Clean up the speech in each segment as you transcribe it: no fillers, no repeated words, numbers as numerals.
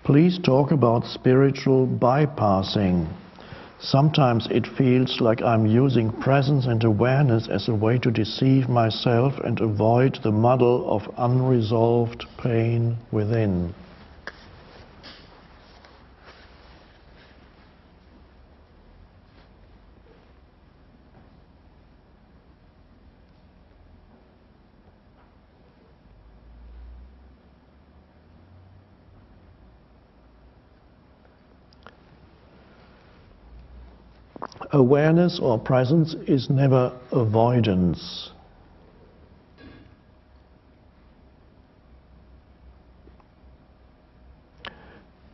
Please talk about spiritual bypassing. Sometimes it feels like I'm using presence and awareness as a way to deceive myself and avoid the muddle of unresolved pain within. Awareness or presence is never avoidance.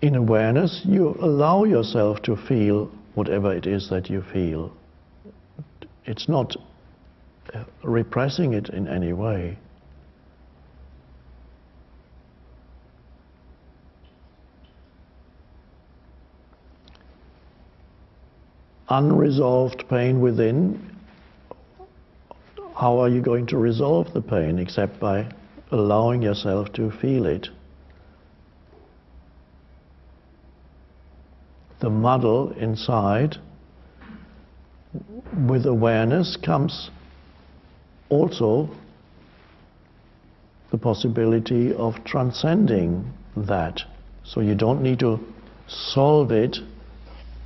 In awareness, you allow yourself to feel whatever it is that you feel. It's not repressing it in any way. Unresolved pain within, how are you going to resolve the pain except by allowing yourself to feel it? The muddle inside, with awareness comes also the possibility of transcending that. So you don't need to solve it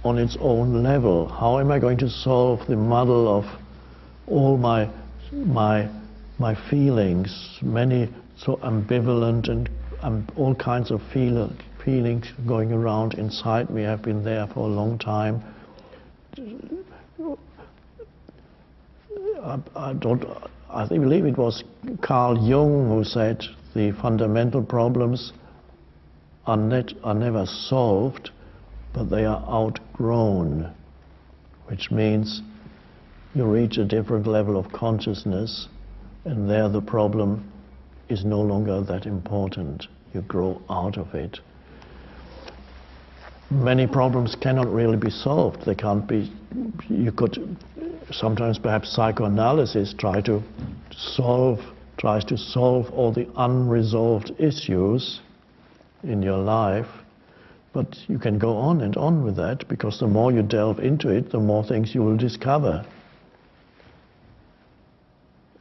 on its own level. How am I going to solve the muddle of all my feelings, many so ambivalent and all kinds of feelings going around inside me have been there for a long time. I believe it was Carl Jung who said the fundamental problems are never solved, but they are outgrown, which means you reach a different level of consciousness, and there the problem is no longer that important. You grow out of it. Many problems cannot really be solved. They can't be. You could sometimes, perhaps psychoanalysis tries to solve all the unresolved issues in your life. But you can go on and on with that, because the more you delve into it, the more things you will discover.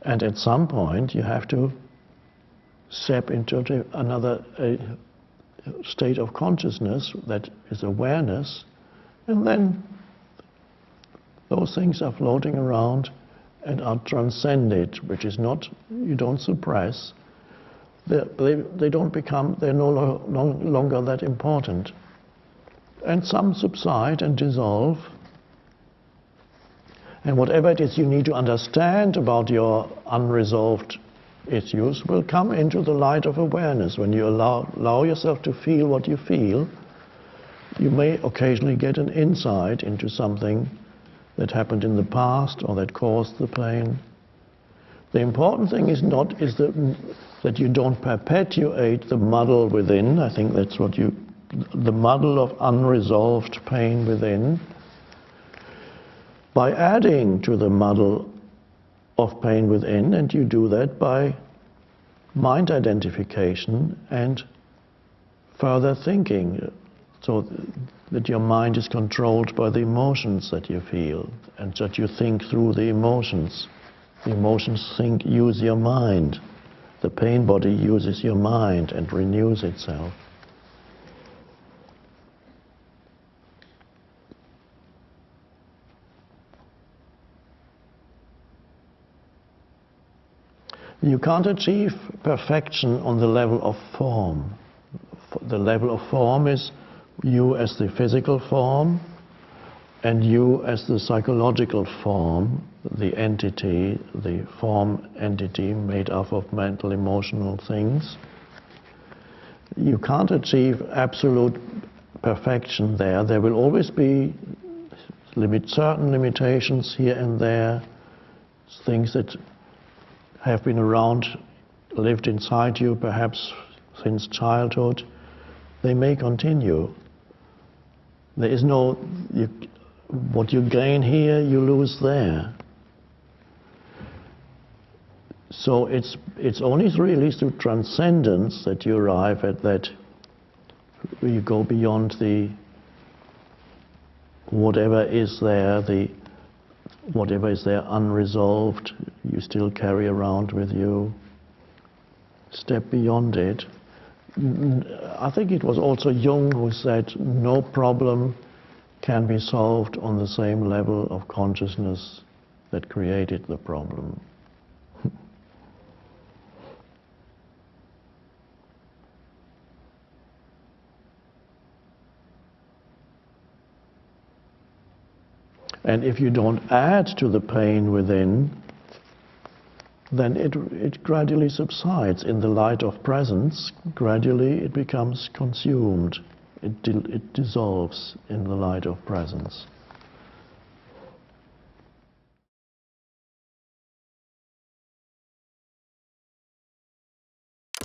And at some point, you have to step into another state of consciousness that is awareness, and then those things are floating around and are transcended, which is not, you don't suppress. They don't become, they're no longer that important. And some subside and dissolve. And whatever it is you need to understand about your unresolved issues will come into the light of awareness. When you allow yourself to feel what you feel, you may occasionally get an insight into something that happened in the past or that caused the pain. The important thing is that you don't perpetuate the muddle within. I think that's what the muddle of unresolved pain within, by adding to the muddle of pain within, and you do that by mind identification and further thinking, so that your mind is controlled by the emotions that you feel, and that you think through the emotions. The emotions use your mind. The pain body uses your mind and renews itself. You can't achieve perfection on the level of form. The level of form is you as the physical form, and you as the psychological form, the entity, the form entity made up of mental, emotional things. You can't achieve absolute perfection there. There will always be certain limitations here and there, things that have been around, lived inside you perhaps since childhood. They may continue. There is no, what you gain here, you lose there. So it's only really through transcendence that you arrive at that you go beyond the whatever is there, whatever is there unresolved, you still carry around with you. Step beyond it. I think it was also Jung who said no problem can be solved on the same level of consciousness that created the problem. And if you don't add to the pain within, then it gradually subsides. In the light of presence, gradually it becomes consumed. It dissolves in the light of presence.